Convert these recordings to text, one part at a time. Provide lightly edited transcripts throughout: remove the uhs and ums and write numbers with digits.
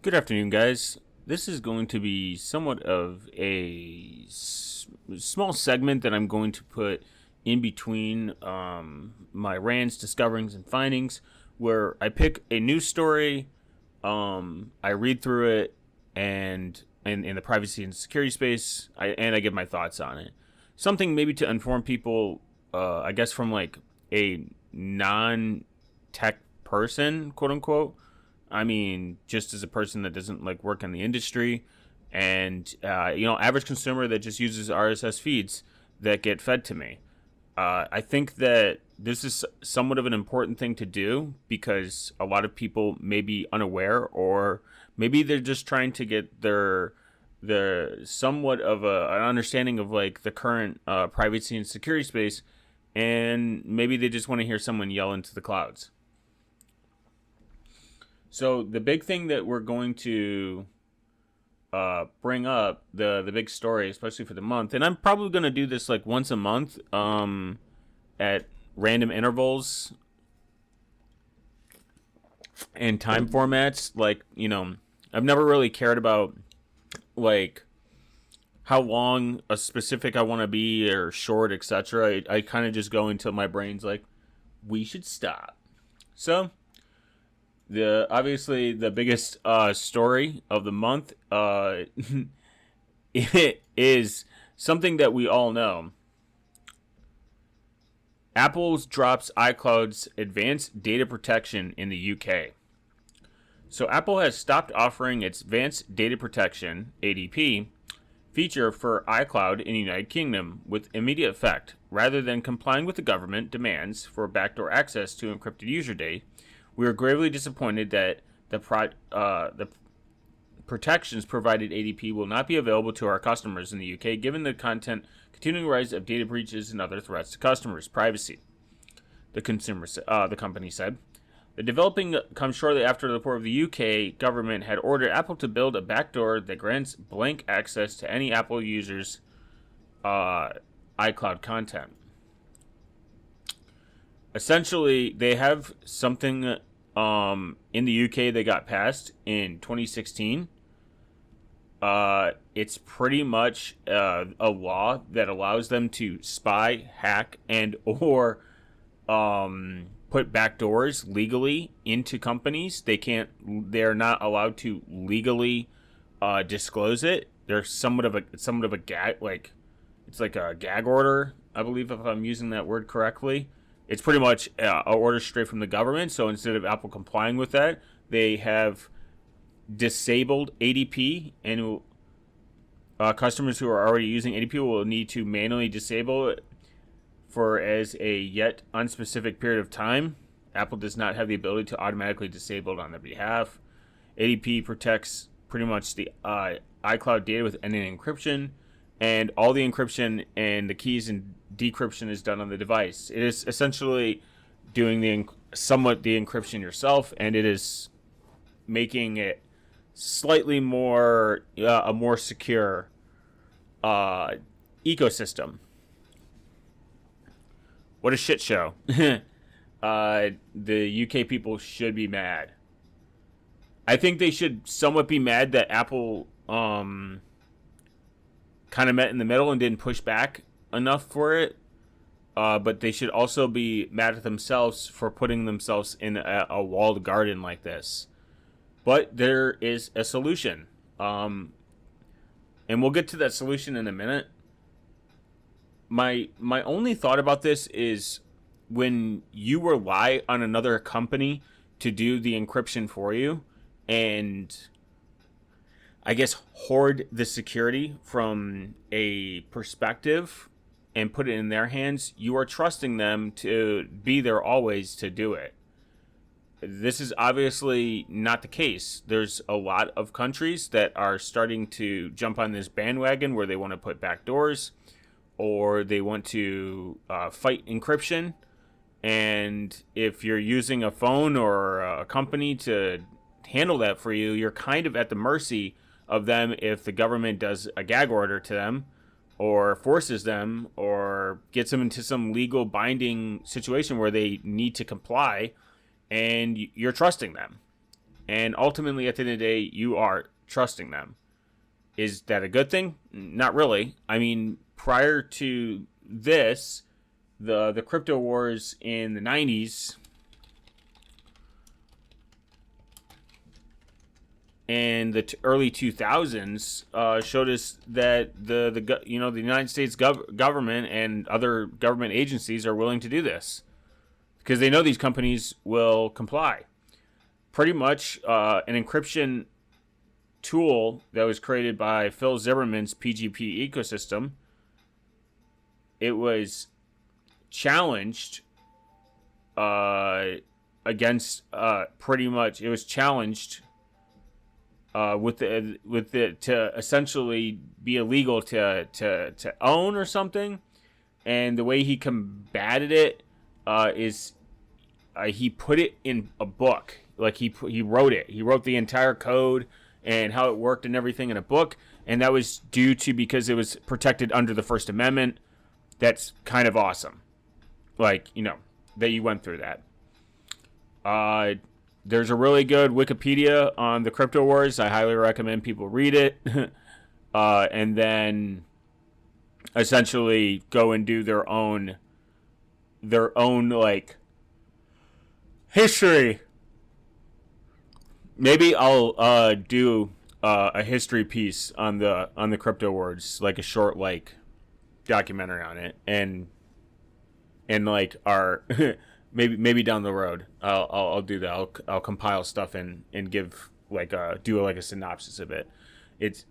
Good afternoon, guys. This is going to be somewhat of a small segment that I'm going to put in between my rants, discoverings, and findings, where I pick a news story, I read through it, and in the privacy and security space, I give my thoughts on it. Something maybe to inform people, I guess, from like a non-tech person, quote unquote. I mean, just as a person that doesn't like work in the industry, and average consumer that just uses RSS feeds that get fed to me. I think that this is somewhat of an important thing to do because a lot of people may be unaware, or maybe they're just trying to get their somewhat of an understanding of like the current privacy and security space, and maybe they just want to hear someone yell into the clouds. So the big thing that we're going to bring up, the big story, especially for the month, and I'm probably going to do this like once a month at random intervals and time formats. Like, I've never really cared about like how long a specific I want to be or short, etc. I kind of just go until my brain's like, we should stop. So obviously the biggest story of the month it is something that we all know. Apple drops iCloud's advanced data protection in the UK. So Apple has stopped offering its advanced data protection (ADP) feature for iCloud in the United Kingdom with immediate effect, rather than complying with the government demands for backdoor access to encrypted user data. We are gravely disappointed that the protections provided ADP will not be available to our customers in the UK, given the continuing rise of data breaches and other threats to customers' privacy. The company said. The developing comes shortly after the report of the UK government had ordered Apple to build a backdoor that grants blank access to any Apple users' iCloud content. Essentially, they have something in the UK that got passed in 2016. It's pretty much a law that allows them to spy, hack, and or put backdoors legally into companies. They're not allowed to legally disclose it. There's somewhat of a gag, like it's like a gag order, I believe, if I'm using that word correctly. It's pretty much an order straight from the government. So instead of Apple complying with that, they have disabled ADP, and customers who are already using ADP will need to manually disable it for as a yet unspecific period of time. Apple does not have the ability to automatically disable it on their behalf. ADP protects pretty much the iCloud data with end-to-end encryption, and all the encryption and the keys and decryption is done on the device. It is essentially doing somewhat the encryption yourself, and it is making it slightly more a more secure ecosystem. What a shit show. The UK people should be mad. I think they should somewhat be mad that Apple kind of met in the middle and didn't push back enough for it. But they should also be mad at themselves for putting themselves in a walled garden like this. But there is a solution. And we'll get to that solution in a minute. My only thought about this is when you rely on another company to do the encryption for you and I guess hoard the security from a perspective and put it in their hands, you are trusting them to be there always to do it. This is obviously not the case. There's a lot of countries that are starting to jump on this bandwagon where they want to put backdoors or they want to fight encryption. And if you're using a phone or a company to handle that for you, you're kind of at the mercy of them if the government does a gag order to them or forces them or gets them into some legal binding situation where they need to comply, and you're trusting them. And ultimately, at the end of the day, you are trusting them. Is that a good thing? Not really. I mean, prior to this, the crypto wars in the 90s and the early 2000s showed us that the United States government and other government agencies are willing to do this because they know these companies will comply. Pretty much an encryption tool that was created by Phil Zimmerman's PGP ecosystem. It was challenged against pretty much. It was challenged with the to essentially be illegal to own or something. And the way he combated it is he put it in a book. Like he wrote it. He wrote the entire code and how it worked and everything in a book. And that was due to because it was protected under the First Amendment. That's kind of awesome. Like, that you went through that. There's a really good Wikipedia on the crypto wars. I highly recommend people read it. And then essentially go and do their own like history. Maybe I'll do a history piece on the crypto wars, like a short like documentary on it, and like our maybe down the road I'll do that. I'll compile stuff and give like do like a synopsis of it. It's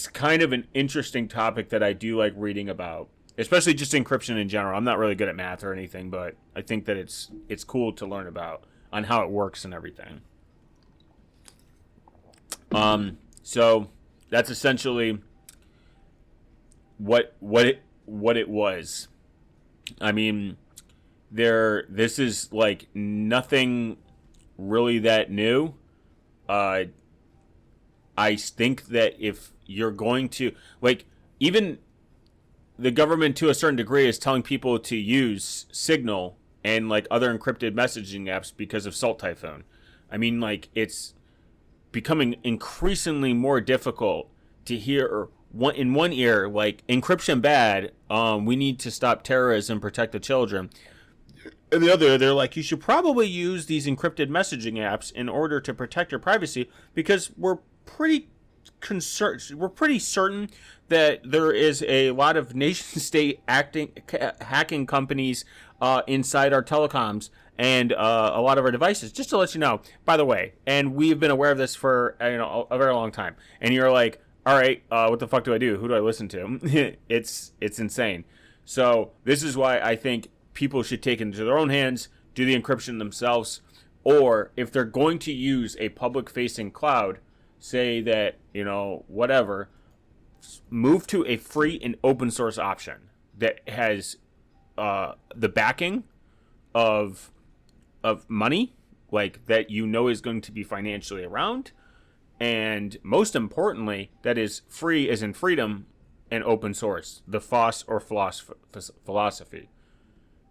kind of an interesting topic that I do like reading about, especially just encryption in general. I'm not really good at math or anything, but I think that it's cool to learn about on how it works and everything. So that's essentially what it was. I mean, this is like nothing really that new. I think that if you're going to, like, even the government to a certain degree is telling people to use Signal and like other encrypted messaging apps because of Salt Typhoon. I mean, like, it's becoming increasingly more difficult to hear in one ear, like, encryption bad, we need to stop terrorism, protect the children. And the other, they're like, you should probably use these encrypted messaging apps in order to protect your privacy because we're pretty certain that there is a lot of nation state hacking companies inside our telecoms and a lot of our devices. Just to let you know, by the way, and we've been aware of this for a very long time. And you're like, all right, what the fuck do I do? Who do I listen to? It's insane. So this is why I think people should take it into their own hands, do the encryption themselves, or if they're going to use a public-facing cloud, say that, whatever, move to a free and open source option that has the backing of money, like that is going to be financially around, and most importantly, that is free as in freedom and open source, the FOSS or FLOSS philosophy.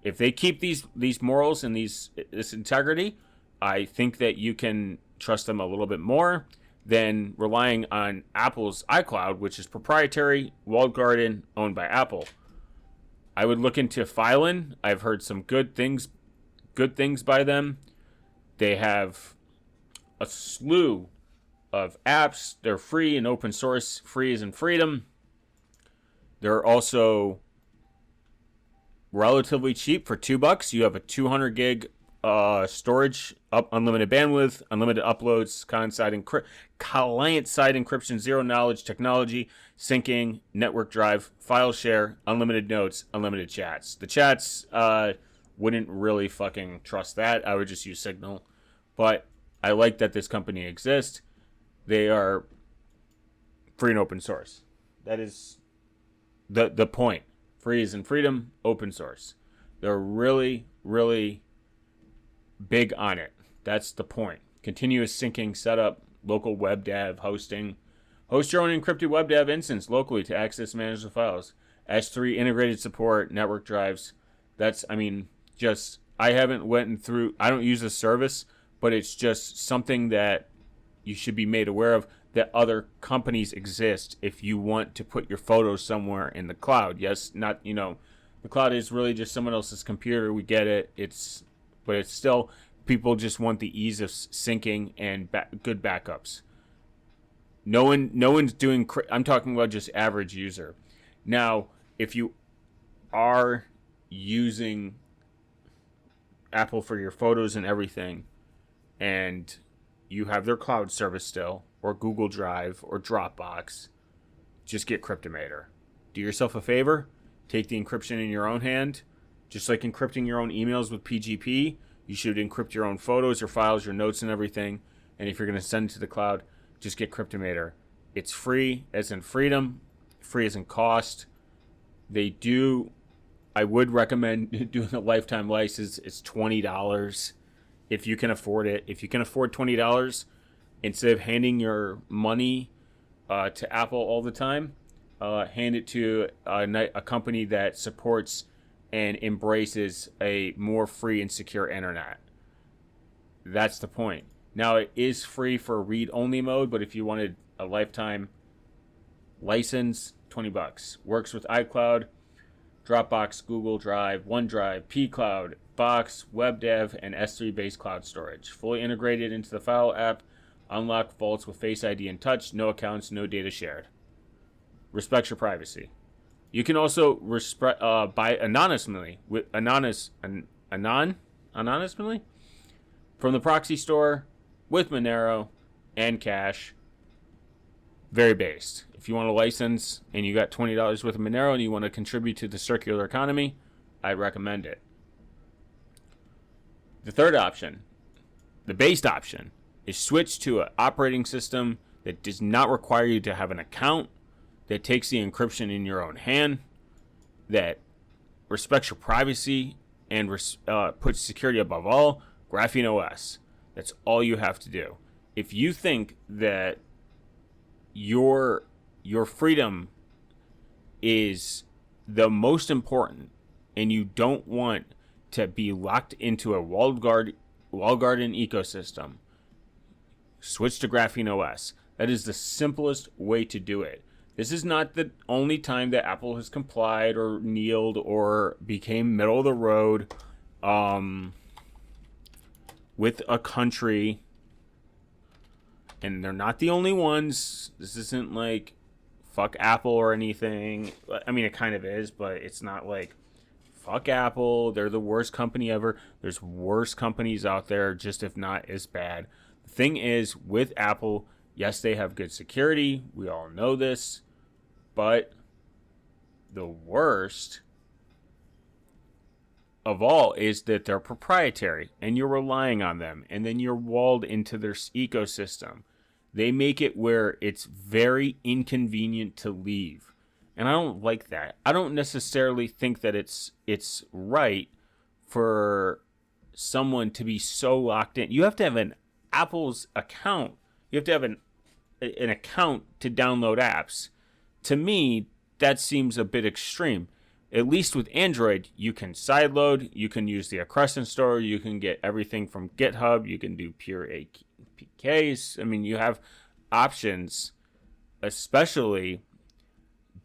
If they keep these morals and this integrity, I think that you can trust them a little bit more than relying on Apple's iCloud, which is proprietary, walled garden, owned by Apple. I would look into Phylin. I've heard some good things by them. They have a slew of apps. They're free and open source. Free as in freedom. They're also relatively cheap for $2. You have a 200 gig storage, unlimited bandwidth, unlimited uploads, client-side encryption, zero knowledge technology, syncing, network drive, file share, unlimited notes, unlimited chats. The chats, wouldn't really fucking trust that. I would just use Signal. But I like that this company exists. They are free and open source. That is the point. Free is in freedom, open source. They're really, really big on it. That's the point. Continuous syncing setup, local web dev hosting. Host your own encrypted web dev instance locally to access and manage the files. S3 integrated support, network drives. I haven't went through, I don't use this service, but it's just something that you should be made aware of that other companies exist if you want to put your photos somewhere in the cloud. Yes, not, the cloud is really just someone else's computer. We get it. But it's still, people just want the ease of syncing and good backups. No one's doing, I'm talking about just average user. Now, if you are using Apple for your photos and everything, and you have their cloud service still, or Google Drive, or Dropbox, just get Cryptomator. Do yourself a favor, take the encryption in your own hand. Just like encrypting your own emails with PGP, you should encrypt your own photos, your files, your notes, and everything. And if you're going to send it to the cloud, just get Cryptomator. It's free as in freedom, free as in cost. I would recommend doing a lifetime license. It's $20 if you can afford it. If you can afford $20, instead of handing your money to Apple all the time, hand it to a company that supports and embraces a more free and secure internet. That's the point. Now, it is free for read-only mode, but if you wanted a lifetime license, $20. Works with iCloud, Dropbox, Google Drive, OneDrive, pCloud, Box, WebDev, and S3-based cloud storage. Fully integrated into the File app. Unlock vaults with Face ID and Touch. No accounts, no data shared. Respects your privacy. You can also buy anonymously from the Proxy Store with Monero and cash. Very based. If you want a license and you got $20 worth of Monero and you want to contribute to the circular economy, I'd recommend it. The third option, the based option, is switch to an operating system that does not require you to have an account, that takes the encryption in your own hand, that respects your privacy and puts security above all. Graphene OS. That's all you have to do. If you think that your freedom is the most important and you don't want to be locked into a walled garden ecosystem, switch to Graphene OS. That is the simplest way to do it. This is not the only time that Apple has complied or kneeled or became middle of the road with a country. And they're not the only ones. This isn't like fuck Apple or anything. I mean, it kind of is, but it's not like fuck Apple. They're the worst company ever. There's worse companies out there, just if not as bad. The thing is, with Apple, yes, they have good security. We all know this. But the worst of all is that they're proprietary and you're relying on them. And then you're walled into their ecosystem. They make it where it's very inconvenient to leave. And I don't like that. I don't necessarily think that it's right for someone to be so locked in. You have to have an Apple's account. You have to have an account to download apps. To me, that seems a bit extreme. At least with Android, you can sideload, you can use the Crescent Store, you can get everything from GitHub, you can do pure APKs. I mean, you have options, especially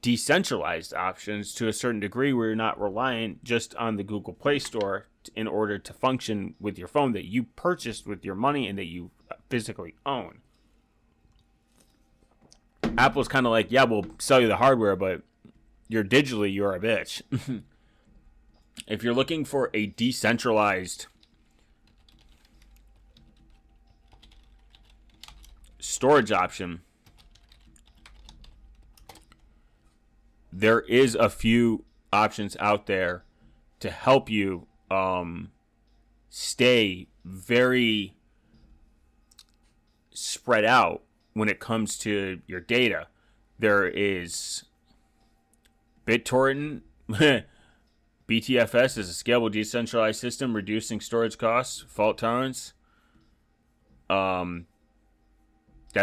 decentralized options to a certain degree where you're not reliant just on the Google Play Store in order to function with your phone that you purchased with your money and that you physically own. Apple's kind of like, yeah, we'll sell you the hardware, but you're a bitch. If you're looking for a decentralized storage option, there is a few options out there to help you stay very spread out when it comes to your data. There is BitTorrent. BTFS is a scalable decentralized system reducing storage costs, fault tolerance. That's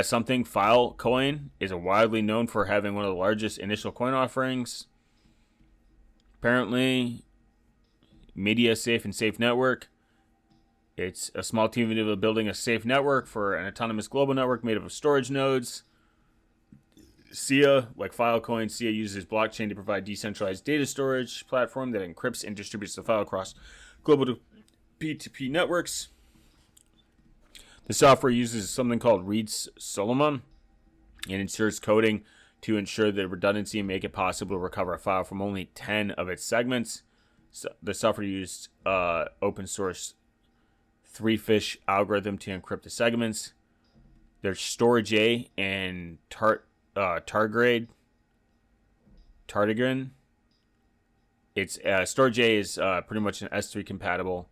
something. Filecoin is widely known for having one of the largest initial coin offerings. Apparently, Media Safe and Safe Network. It's a small team of building a safe network for an autonomous global network made up of storage nodes. SIA, like Filecoin, SIA uses blockchain to provide decentralized data storage platform that encrypts and distributes the file across global P2P networks. The software uses something called Reed-Solomon and ensures coding to ensure the redundancy and make it possible to recover a file from only 10 of its segments. So the software used open source 3-fish algorithm to encrypt the segments. There's Storage and Tardigrade. It's Storage is pretty much an S3 compatible.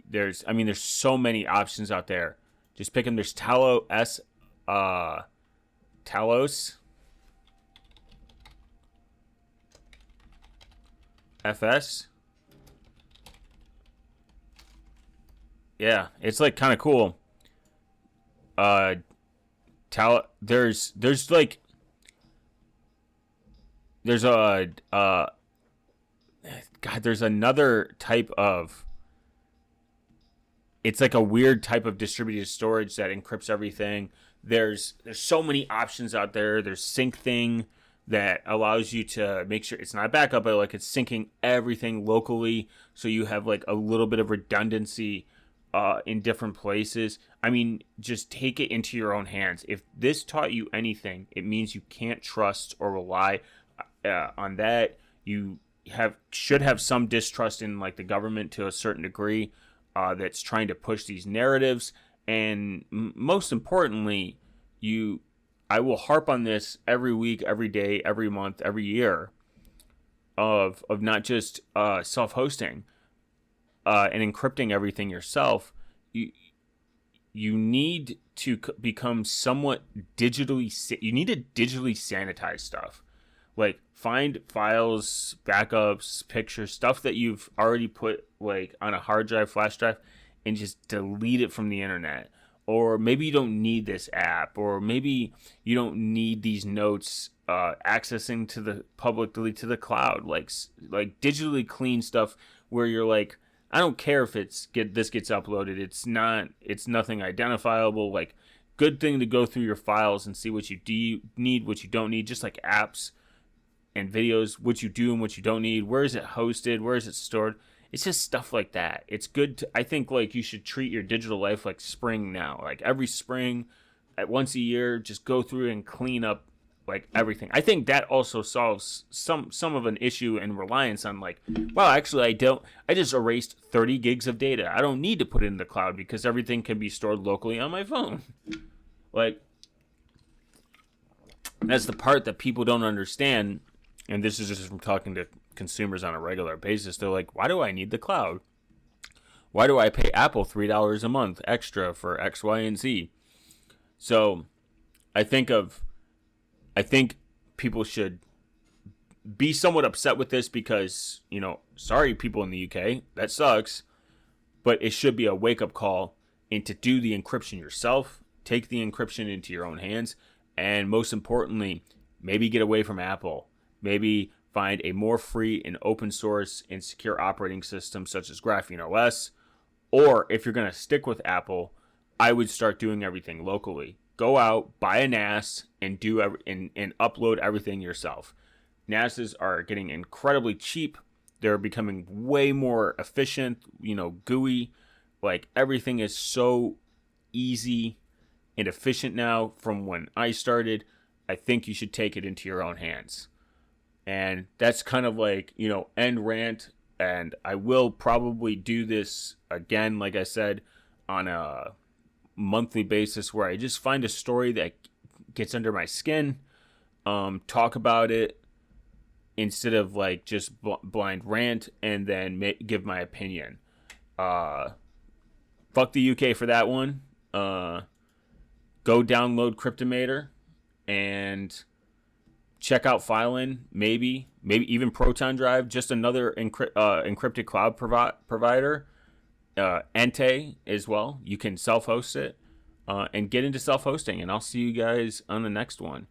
There's so many options out there. Just pick them. There's Talos FS. Yeah, it's like kind of cool. There's another type of, it's like a weird type of distributed storage that encrypts everything. There's so many options out there. There's Syncthing that allows you to make sure it's not a backup, but like it's syncing everything locally, so you have like a little bit of redundancy in different places. I mean, just take it into your own hands. If this taught you anything, it means you can't trust or rely on that. You should have some distrust in like the government to a certain degree that's trying to push these narratives. And most importantly, I will harp on this every week, every day, every month, every year of not just self-hosting and encrypting everything yourself. You need to become somewhat digitally. You need to digitally sanitize stuff. Like find files, backups, pictures, stuff that you've already put like on a hard drive, flash drive, and just delete it from the internet. Or maybe you don't need this app, or maybe you don't need these notes accessing to the publicly to the cloud. Like digitally clean stuff where you're like, I don't care if this gets uploaded. It's nothing identifiable. Like, good thing to go through your files and see what you need, what you don't need, just like apps and videos, what you do and what you don't need. Where is it hosted? Where is it stored? It's just stuff like that. It's good I think like you should treat your digital life like spring now. Like every spring, at once a year, just go through and clean up like everything. I think that also solves some of an issue and reliance on like, well, actually I just erased 30 gigs of data. I don't need to put it in the cloud because everything can be stored locally on my phone. Like, that's the part that people don't understand. And this is just from talking to consumers on a regular basis. They're like, why do I need the cloud? Why do I pay Apple $3 a month extra for X, Y, and Z? So I think people should be somewhat upset with this because, sorry, people in the UK, that sucks. But it should be a wake-up call and to do the encryption yourself, take the encryption into your own hands, and most importantly, maybe get away from Apple. Maybe find a more free and open source and secure operating system such as Graphene OS. Or if you're going to stick with Apple, I would start doing everything locally. Go out, buy a NAS, and and upload everything yourself. NASs are getting incredibly cheap. They're becoming way more efficient, GUI. Like, everything is so easy and efficient now from when I started. I think you should take it into your own hands. And that's kind of like, end rant. And I will probably do this again, like I said, on a monthly basis where I just find a story that gets under my skin, talk about it instead of like just blind rant and then give my opinion. Fuck the UK for that one. Go download Cryptomator and check out Filen, maybe even Proton Drive, just another encrypted cloud provider. Ente as well. You can self-host it and get into self-hosting. And I'll see you guys on the next one.